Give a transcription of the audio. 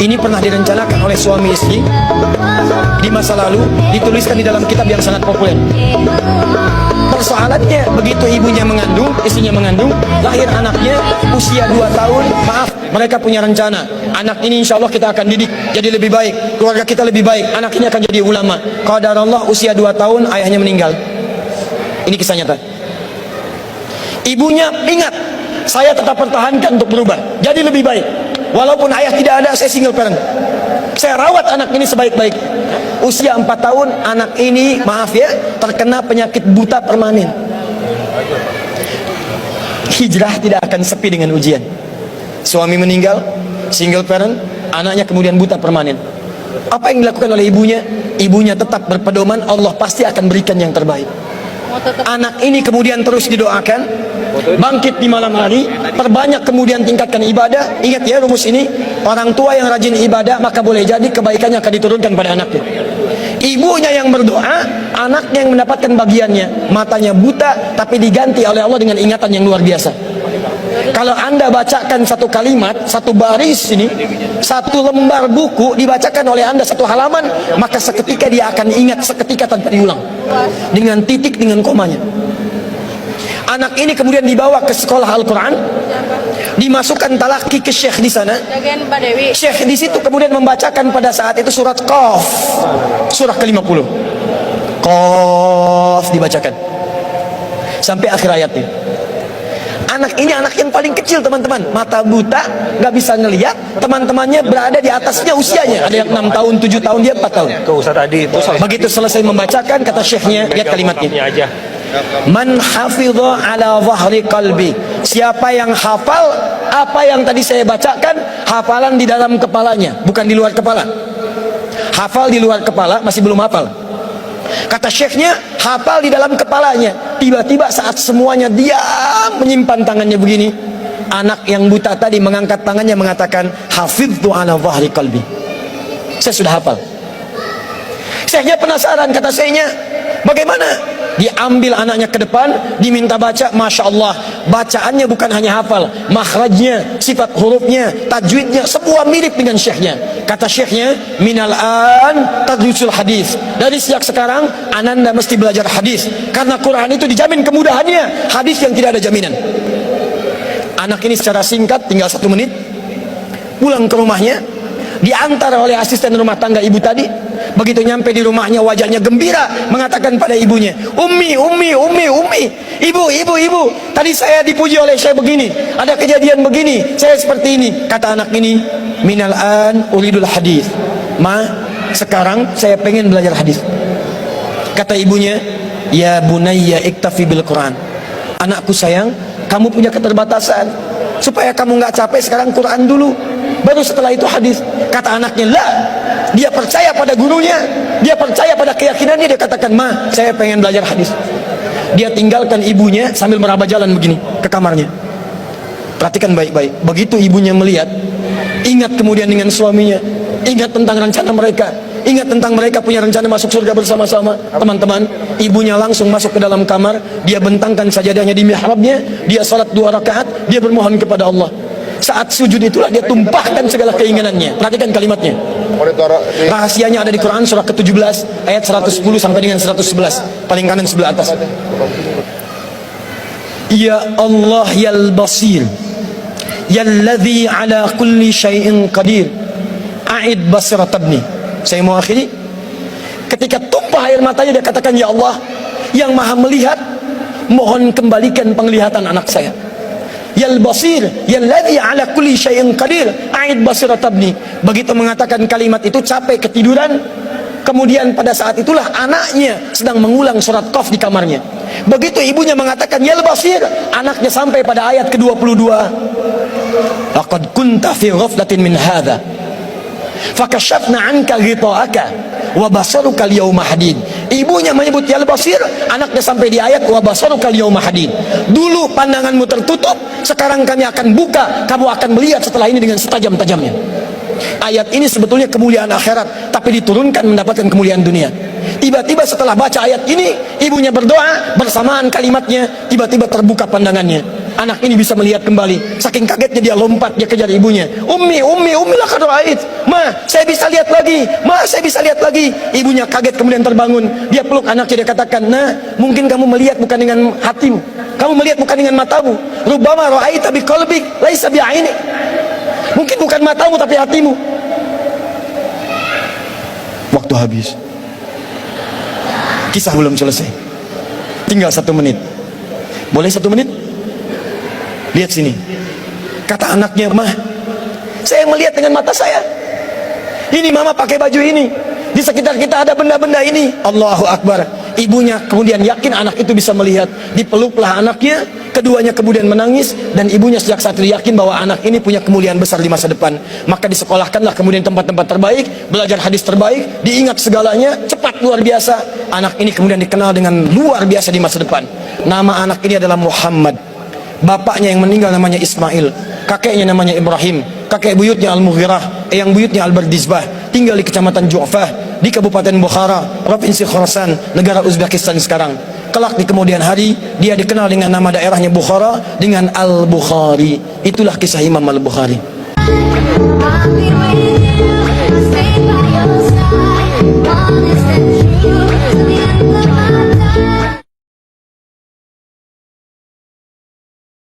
Ini pernah direncanakan oleh suami istri di masa lalu, dituliskan di dalam kitab yang sangat populer. Persoalannya, begitu ibunya mengandung, istrinya mengandung, lahir anaknya usia 2 tahun. Maaf, mereka punya rencana, anak ini insya Allah kita akan didik jadi lebih baik, keluarga kita lebih baik, anak ini akan jadi ulama. Qadarullah usia 2 tahun ayahnya meninggal. Ini kisah nyata. Ibunya ingat, saya tetap pertahankan untuk berubah jadi lebih baik, walaupun ayah tidak ada, saya single parent, saya rawat anak ini sebaik-baik. Usia 4 tahun anak ini, maaf ya, terkena penyakit buta permanen. Hijrah tidak akan sepi dengan ujian. Suami meninggal, single parent, anaknya kemudian buta permanen. Apa yang dilakukan oleh ibunya? Ibunya tetap berpedoman, Allah pasti akan berikan yang terbaik. Anak ini kemudian terus didoakan, bangkit di malam hari, perbanyak kemudian tingkatkan ibadah. Ingat ya rumus ini, orang tua yang rajin ibadah maka boleh jadi kebaikannya akan diturunkan pada anaknya. Ibunya yang berdoa, anaknya yang mendapatkan bagiannya. Matanya buta tapi diganti oleh Allah dengan ingatan yang luar biasa. Kalau anda bacakan satu kalimat, satu baris ini, satu lembar buku dibacakan oleh anda satu halaman, maka seketika dia akan ingat seketika tanpa diulang, dengan titik, dengan komanya. Anak ini kemudian dibawa ke sekolah Al-Quran, dimasukkan talaki ke syekh di sana. Syekh di situ kemudian membacakan pada saat itu surat Qaf, surah ke-50. Qaf dibacakan sampai akhir ayatnya. Anak ini anak yang paling kecil teman-teman, mata buta, nggak bisa ngelihat. Teman-temannya berada di atasnya usianya, ada yang 6 tahun, 7 tahun, dia 4 tahun. Begitu selesai membacakan, kata syekhnya, lihat kalimatnya, man hafidha ala zahri qalbi, siapa yang hafal apa yang tadi saya bacakan, hafalan di dalam kepalanya, bukan di luar kepala. Hafal di luar kepala masih belum hafal. Kata syekhnya, hafal di dalam kepalanya. Tiba-tiba saat semuanya diam menyimpan tangannya begini, anak yang buta tadi mengangkat tangannya mengatakan, hafidhu ala zahri qalbi, saya sudah hafal. Syekhnya penasaran, kata syekhnya, bagaimana? Diambil anaknya ke depan, diminta baca. Masya Allah, bacaannya bukan hanya hafal, makhrajnya, sifat hurufnya, tajwidnya, semua mirip dengan syekhnya. Kata syekhnya, minal an tadrusul hadis, dari sejak sekarang ananda mesti belajar hadis, karena Quran itu dijamin kemudahannya, hadis yang tidak ada jaminan. Anak ini secara singkat, tinggal 1 menit, pulang ke rumahnya, diantar oleh asisten rumah tangga ibu tadi. Begitu nyampe di rumahnya, wajahnya gembira, mengatakan pada ibunya, Ummi, ibu, tadi saya dipuji oleh saya begini, ada kejadian begini, saya seperti ini. Kata anak ini, minal an uridul hadis, ma, sekarang saya pengen belajar hadis. Kata ibunya, ya bunayya iktafi bil Quran, anakku sayang, kamu punya keterbatasan, supaya kamu nggak capek sekarang Quran dulu, baru setelah itu hadis. Kata anaknya, lah, dia percaya pada gurunya, dia percaya pada keyakinannya, dia katakan, ma, saya pengen belajar hadis. Dia tinggalkan ibunya sambil meraba jalan begini ke kamarnya. Perhatikan baik-baik, begitu ibunya melihat, ingat kemudian dengan suaminya, ingat tentang rencana mereka, ingat tentang mereka punya rencana masuk surga bersama-sama. Teman-teman, ibunya langsung masuk ke dalam kamar, dia bentangkan sajadahnya di mihrabnya, dia salat 2 rakaat, dia bermohon kepada Allah. Saat sujud itulah dia tumpahkan segala keinginannya. Perhatikan kalimatnya. Rahasianya ada di Quran surah ke-17 ayat 110 sampai dengan 111, paling kanan sebelah atas. Ya Allah yal basir, yalladzi ala kulli syai'in qadir, a'id basirat ibni. Saya mau akhiri. Ketika tumpah air matanya, dia katakan, ya Allah yang maha melihat, mohon kembalikan penglihatan anak saya. Yal basir, yalladzi ala kulli syai'in qadir, a'id basirat ibni. Begitu mengatakan kalimat itu, capek ketiduran. Kemudian pada saat itulah anaknya sedang mengulang surat Qaf di kamarnya. Begitu ibunya mengatakan yal basir, anaknya sampai pada ayat ke-22. Laqad kunta fi ghaflatin min hadza fakashafna 'anka ghita'aka wa basaruka al-yawma hadid. Ibunya menyebut yal basir, anaknya sampai di ayat wa basaruka al-yawma hadid. Dulu pandanganmu tertutup, sekarang kami akan buka, kamu akan melihat setelah ini dengan setajam-tajamnya. Ayat ini sebetulnya kemuliaan akhirat, tapi diturunkan mendapatkan kemuliaan dunia. Tiba-tiba setelah baca ayat ini, ibunya berdoa, bersamaan kalimatnya, tiba-tiba terbuka pandangannya. anak ini bisa melihat kembali. Saking kagetnya dia lompat, dia kejar ibunya. Ummi laqad ra'ait. Ma, saya bisa lihat lagi. Ma, saya bisa lihat lagi. Ibunya kaget kemudian terbangun. Dia peluk anaknya, dia katakan, "Nah, mungkin kamu melihat bukan dengan hatimu. Kamu melihat bukan dengan matamu. Rubbama ra'aita biqalbik, laisa bi'ainik." Mungkin bukan matamu tapi hatimu. Waktu habis. Kisah belum selesai. Tinggal 1 menit. Boleh 1 menit? Lihat sini. Kata anaknya, "Mah, saya melihat dengan mata saya. Ini mama pakai baju ini. Di sekitar kita ada benda-benda ini." Allahu Akbar. Ibunya kemudian yakin anak itu bisa melihat. Dipeluklah anaknya. Keduanya kemudian menangis. Dan ibunya sejak saat itu yakin bahwa anak ini punya kemuliaan besar di masa depan. Maka disekolahkanlah kemudian tempat-tempat terbaik. Belajar hadis terbaik. Diingat segalanya. Cepat luar biasa. Anak ini kemudian dikenal dengan luar biasa di masa depan. Nama anak ini adalah Muhammad. Bapaknya yang meninggal namanya Ismail. Kakeknya namanya Ibrahim. Kakek buyutnya Al-Mughirah. Eyang buyutnya Al-Bardizbah. Tinggal di kecamatan Ju'fah, di Kabupaten Bukhara, Provinsi Khorasan, negara Uzbekistan sekarang. Kelak di kemudian hari, dia dikenal dengan nama daerahnya Bukhara, dengan Al-Bukhari. Itulah kisah Imam Al-Bukhari. I'll be with you, I'll stay by your side. One is